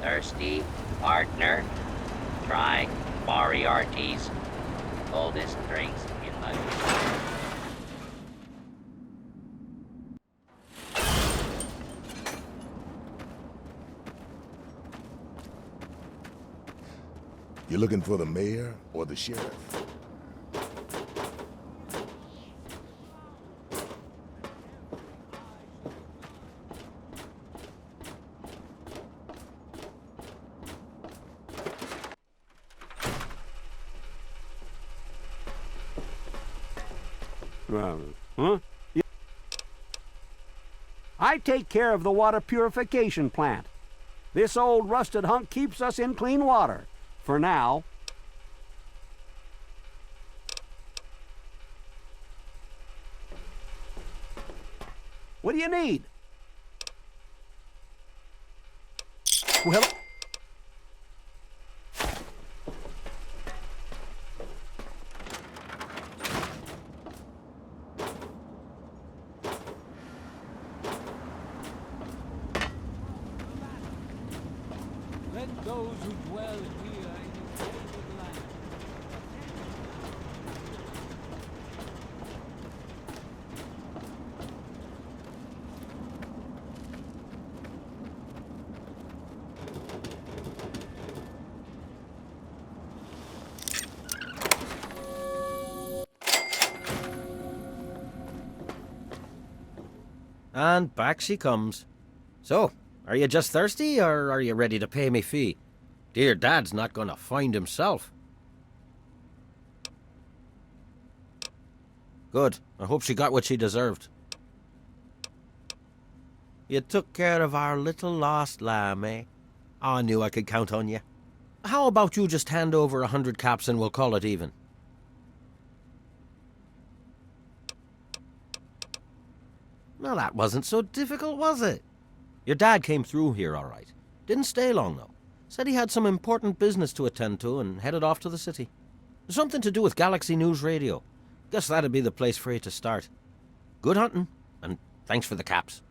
Thirsty, partner? Try Moriarty's coldest drinks in the... You looking for the mayor or the sheriff? Huh? I take care of the water purification plant. This old rusted hunk keeps us in clean water. For now. What do you need? Well... Let those who dwell here in the favored land. And back she comes. So, are you just thirsty, or are you ready to pay me fee? Dear Dad's not gonna find himself. Good. I hope she got what she deserved. You took care of our little lost lamb, eh? I knew I could count on you. How about you just hand over 100 caps and we'll call it even? Well, that wasn't so difficult, was it? Your dad came through here all right. Didn't stay long, though. Said he had some important business to attend to and headed off to the city. Something to do with Galaxy News Radio. Guess that'd be the place for you to start. Good hunting, and thanks for the caps.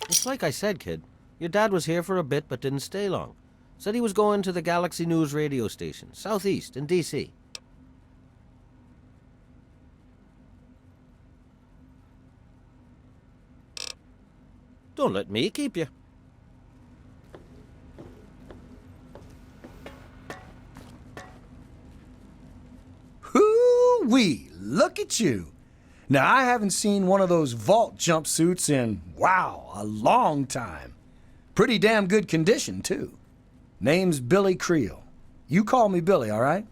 It's like I said, kid. Your dad was here for a bit but didn't stay long. Said he was going to the Galaxy News radio station, southeast in D.C. Don't let me keep you. Hoo-wee! Look at you! Now, I haven't seen one of those vault jumpsuits in, wow, a long time. Pretty damn good condition, too. Name's Billy Creel. You call me Billy, all right?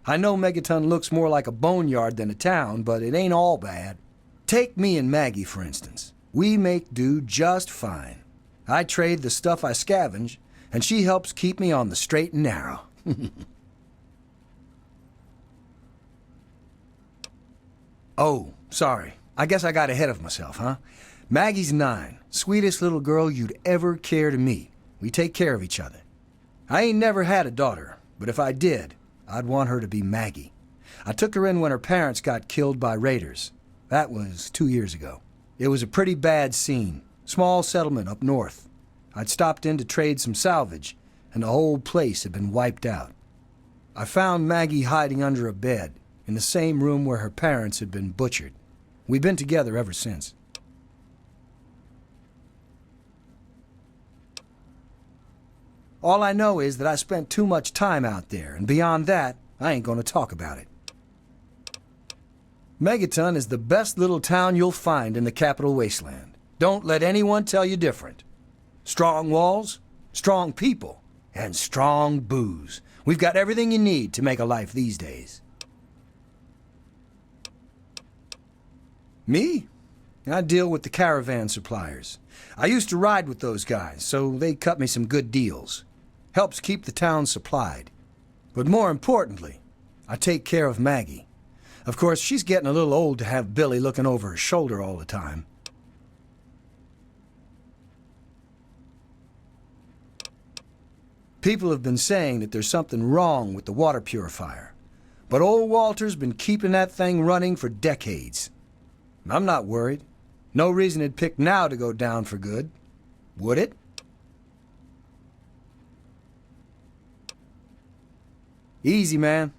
I know Megaton looks more like a boneyard than a town, but it ain't all bad. Take me and Maggie, for instance. We make do just fine. I trade the stuff I scavenge, and she helps keep me on the straight and narrow. Oh, sorry. I guess I got ahead of myself, huh? Maggie's 9. Sweetest little girl you'd ever care to meet. We take care of each other. I ain't never had a daughter, but if I did, I'd want her to be Maggie. I took her in when her parents got killed by raiders. That was 2 years ago. It was a pretty bad scene. Small settlement up north. I'd stopped in to trade some salvage, and the whole place had been wiped out. I found Maggie hiding under a bed, in the same room where her parents had been butchered. We've been together ever since. All I know is that I spent too much time out there, and beyond that, I ain't gonna talk about it. Megaton is the best little town you'll find in the capital wasteland. Don't let anyone tell you different. Strong walls, strong people, and strong booze. We've got everything you need to make a life these days. Me? I deal with the caravan suppliers. I used to ride with those guys, so they cut me some good deals. Helps keep the town supplied. But more importantly, I take care of Maggie. Of course, she's getting a little old to have Billy looking over her shoulder all the time. People have been saying that there's something wrong with the water purifier. But old Walter's been keeping that thing running for decades. I'm not worried. No reason it'd pick now to go down for good. Would it? Easy, man.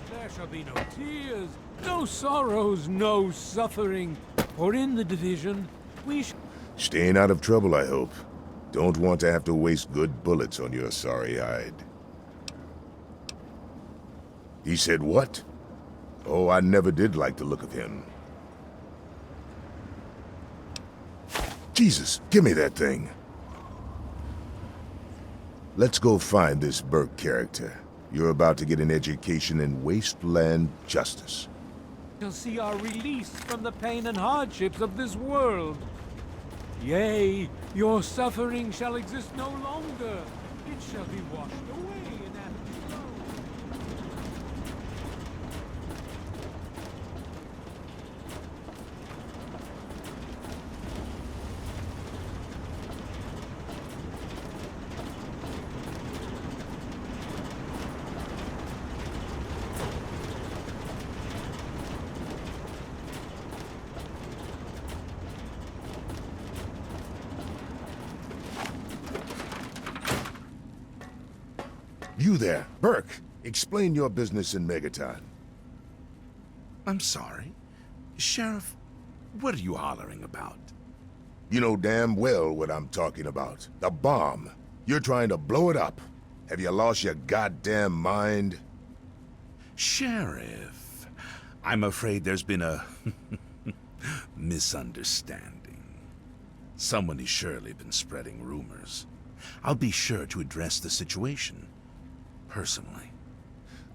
There shall be no tears, no sorrows, no suffering. For in the division, we shall... Staying out of trouble, I hope. Don't want to have to waste good bullets on your sorry hide. He said what? Oh, I never did like the look of him. Jesus, give me that thing. Let's go find this Burke character. You're about to get an education in wasteland justice. Shall see our release from the pain and hardships of this world. Yea, your suffering shall exist no longer. It shall be washed away in afterglow. You there, Burke. Explain your business in Megaton. I'm sorry. Sheriff, what are you hollering about? You know damn well what I'm talking about. The bomb. You're trying to blow it up. Have you lost your goddamn mind? Sheriff, I'm afraid there's been a misunderstanding. Someone has surely been spreading rumors. I'll be sure to address the situation personally.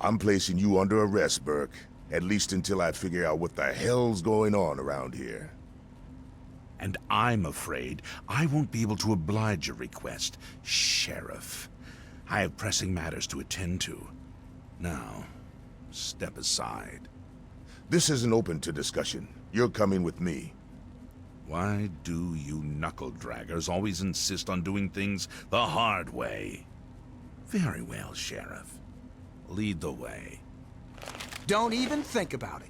I'm placing you under arrest, Burke. At least until I figure out what the hell's going on around here. And I'm afraid I won't be able to oblige your request, Sheriff. I have pressing matters to attend to. Now, step aside. This isn't open to discussion. You're coming with me. Why do you knuckle-draggers always insist on doing things the hard way? Very well, Sheriff. Lead the way. Don't even think about it.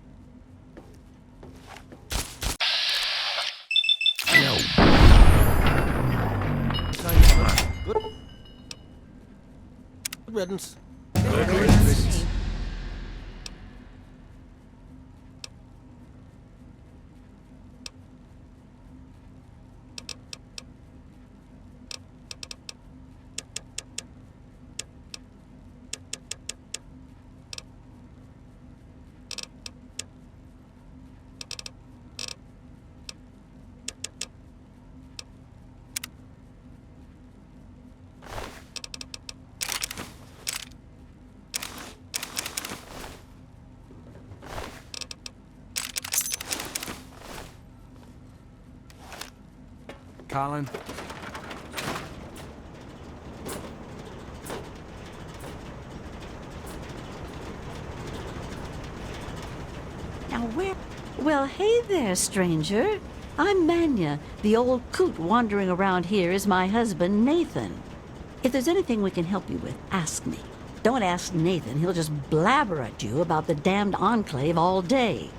Good riddance. Colin? Now where... Well, hey there, stranger. I'm Manya. The old coot wandering around here is my husband, Nathan. If there's anything we can help you with, ask me. Don't ask Nathan. He'll just blabber at you about the damned Enclave all day.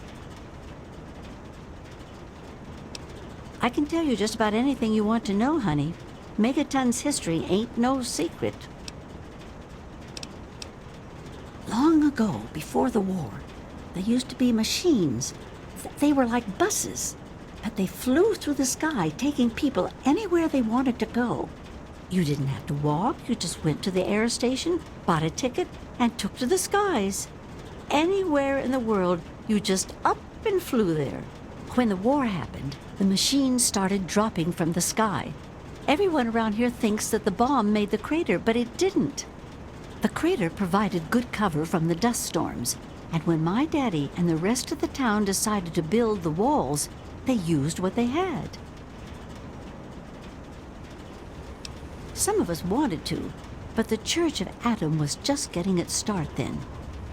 I can tell you just about anything you want to know, honey. Megaton's history ain't no secret. Long ago, before the war, there used to be machines. They were like buses, but they flew through the sky, taking people anywhere they wanted to go. You didn't have to walk, you just went to the air station, bought a ticket, and took to the skies. Anywhere in the world, you just up and flew there. When the war happened, the machines started dropping from the sky. Everyone around here thinks that the bomb made the crater, but it didn't. The crater provided good cover from the dust storms, and when my daddy and the rest of the town decided to build the walls, they used what they had. Some of us wanted to, but the Church of Adam was just getting its start then.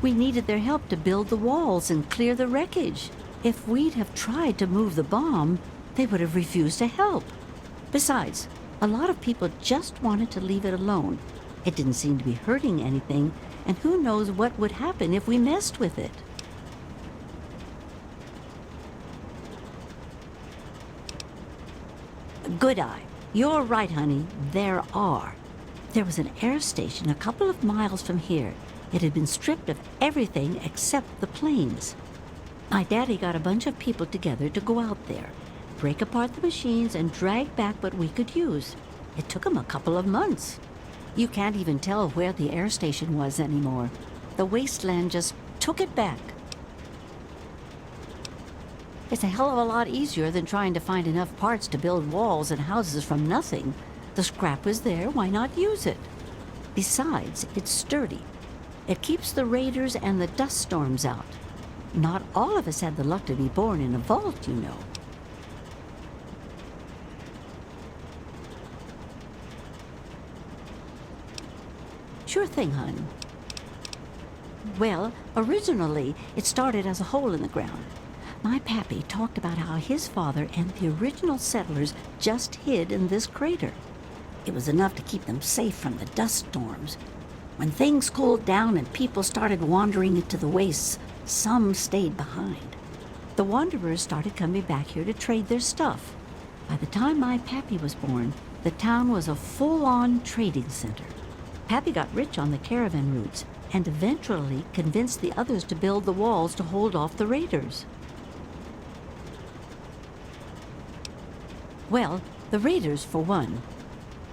We needed their help to build the walls and clear the wreckage. If we'd have tried to move the bomb, they would have refused to help. Besides, a lot of people just wanted to leave it alone. It didn't seem to be hurting anything, and who knows what would happen if we messed with it. Good eye. You're right, honey. There are. There was an air station a couple of miles from here. It had been stripped of everything except the planes. My daddy got a bunch of people together to go out there, break apart the machines, and drag back what we could use. It took him a couple of months. You can't even tell where the air station was anymore. The Wasteland just took it back. It's a hell of a lot easier than trying to find enough parts to build walls and houses from nothing. The scrap was there, why not use it? Besides, it's sturdy. It keeps the raiders and the dust storms out. Not all of us had the luck to be born in a vault, you know. Sure thing, hon. Well, originally, it started as a hole in the ground. My pappy talked about how his father and the original settlers just hid in this crater. It was enough to keep them safe from the dust storms. When things cooled down and people started wandering into the wastes, some stayed behind. The wanderers started coming back here to trade their stuff. By the time my pappy was born, the town was a full-on trading center. Pappy got rich on the caravan routes and eventually convinced the others to build the walls to hold off the raiders. Well, the raiders for one.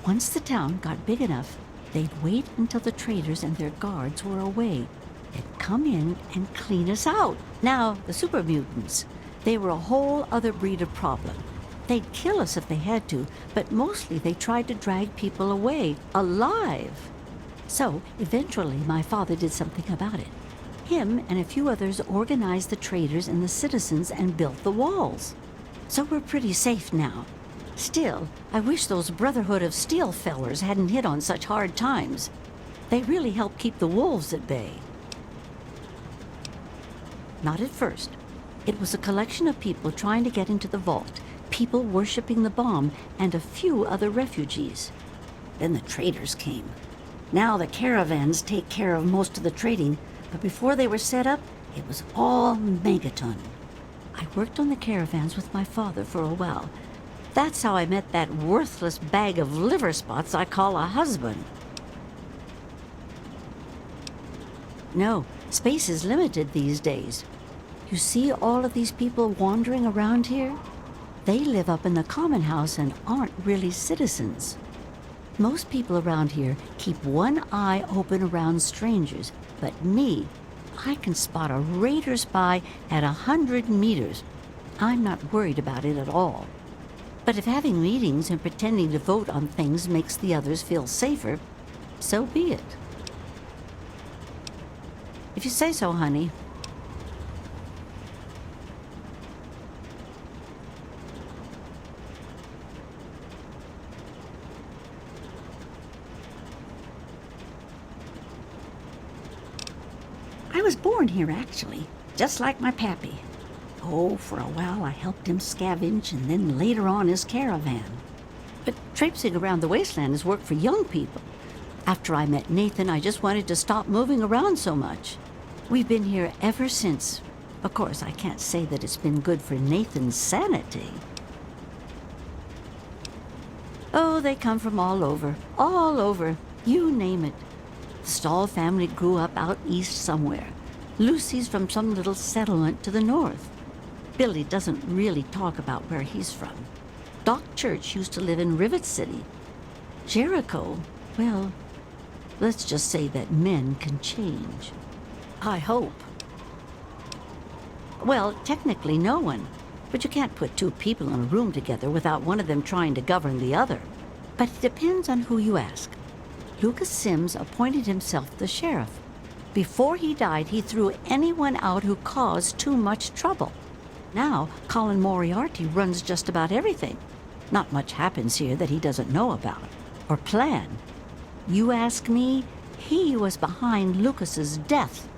Once the town got big enough, they'd wait until the traders and their guards were away. they'd come in and clean us out. Now, the super mutants, they were a whole other breed of problem. They'd kill us if they had to, but mostly they tried to drag people away, alive. So, eventually, my father did something about it. Him and a few others organized the traders and the citizens and built the walls. So we're pretty safe now. Still, I wish those Brotherhood of Steel fellers hadn't hit on such hard times. They really helped keep the wolves at bay. Not at first. It was a collection of people trying to get into the vault, people worshipping the bomb, and a few other refugees. Then the traders came. Now the caravans take care of most of the trading, but before they were set up, it was all Megaton. I worked on the caravans with my father for a while. That's how I met that worthless bag of liver spots I call a husband. No, space is limited these days. You see all of these people wandering around here? They live up in the common house and aren't really citizens. Most people around here keep one eye open around strangers, but me, I can spot a raider spy at 100 meters. I'm not worried about it at all. But if having meetings and pretending to vote on things makes the others feel safer, so be it. If you say so, honey. I was born here, actually, just like my pappy. Oh, for a while I helped him scavenge, and then later on his caravan. But traipsing around the wasteland is work for young people. After I met Nathan, I just wanted to stop moving around so much. We've been here ever since. Of course, I can't say that it's been good for Nathan's sanity. Oh, they come from all over, you name it. The Stahl family grew up out east somewhere. Lucy's from some little settlement to the north. Billy doesn't really talk about where he's from. Doc Church used to live in Rivet City. Jericho, well, let's just say that men can change. I hope. Well, technically no one. But you can't put two people in a room together without one of them trying to govern the other. But it depends on who you ask. Lucas Sims appointed himself the sheriff. Before he died, he threw anyone out who caused too much trouble. Now, Colin Moriarty runs just about everything. Not much happens here that he doesn't know about or plan. You ask me, he was behind Lucas's death.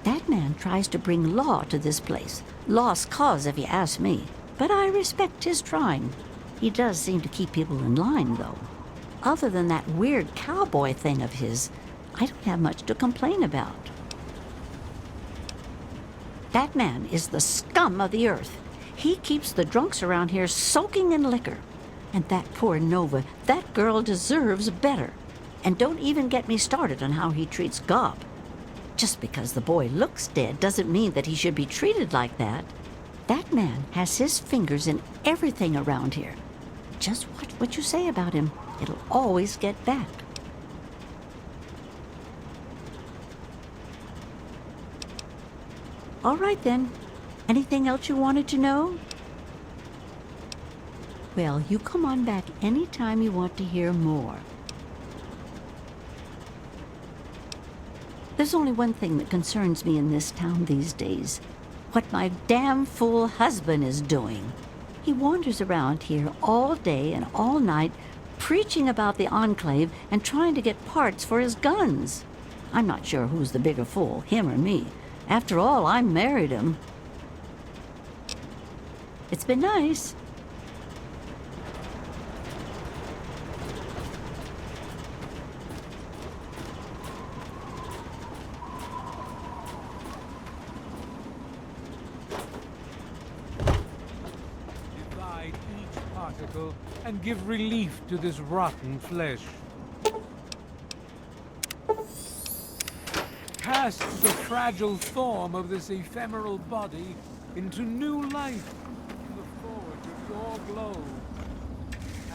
That man tries to bring law to this place. Lost cause, if you ask me. But I respect his trying. He does seem to keep people in line, though. Other than that weird cowboy thing of his, I don't have much to complain about. That man is the scum of the earth. He keeps the drunks around here soaking in liquor. And that poor Nova, that girl deserves better. And don't even get me started on how he treats Gob. Just because the boy looks dead doesn't mean that he should be treated like that. That man has his fingers in everything around here. Just watch what you say about him. It'll always get back. All right, then. Anything else you wanted to know? Well, you come on back anytime you want to hear more. There's only one thing that concerns me in this town these days. What my damn fool husband is doing. He wanders around here all day and all night, preaching about the Enclave and trying to get parts for his guns. I'm not sure who's the bigger fool, him or me. After all, I married him. It's been nice. Divide each particle and give relief to this rotten flesh. Cast the fragile form of this ephemeral body into new life in the forge of your glow.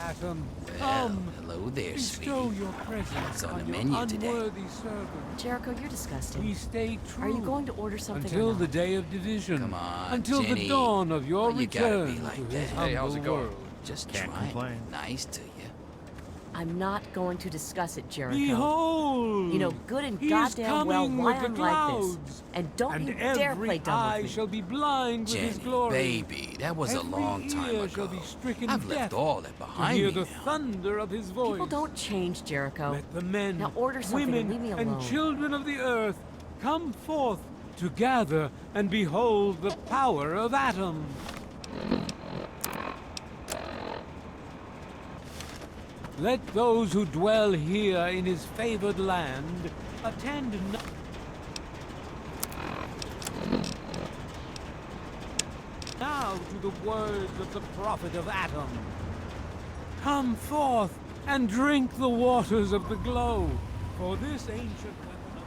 Atom, Well, come! hello there, Bestow sweetie. your presence What's on the your menu today? unworthy servant. Jericho, you're disgusting. We stay true. Are you going to order something until or the not? day of division? Come on, until Jenny. the dawn of your Why you gotta return be like to that? his Hey, how's humble it going? world. Just Can't trying to complain. be nice to you. I'm not going to discuss it, Jericho. Behold! You know good and he goddamn is well coming why with the I'm like clouds. this. And don't And you dare every play dumb eye with me. shall be blind with his Jenny, glory. baby, that was a Every long time ear shall ago. be stricken I've deaf left all that to behind hear me the now. thunder of his voice. People don't change, Jericho. Let the men, Now order something and women, leave me alone. and children of the earth come forth to gather and behold the power of Atom. Let those who dwell here in his favored land attend now to the words of the prophet of Atom. Come forth and drink the waters of the glow, for this ancient weapon of...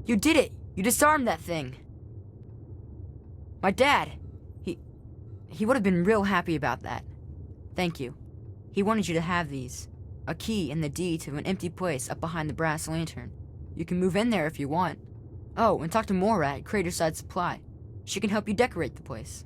You did it! You disarmed that thing! My dad, he would have been real happy about that. Thank you. He wanted you to have these. A key and the deed to an empty place up behind the brass lantern. You can move in there if you want. Oh, and talk to Moira at Craterside Supply. She can help you decorate the place.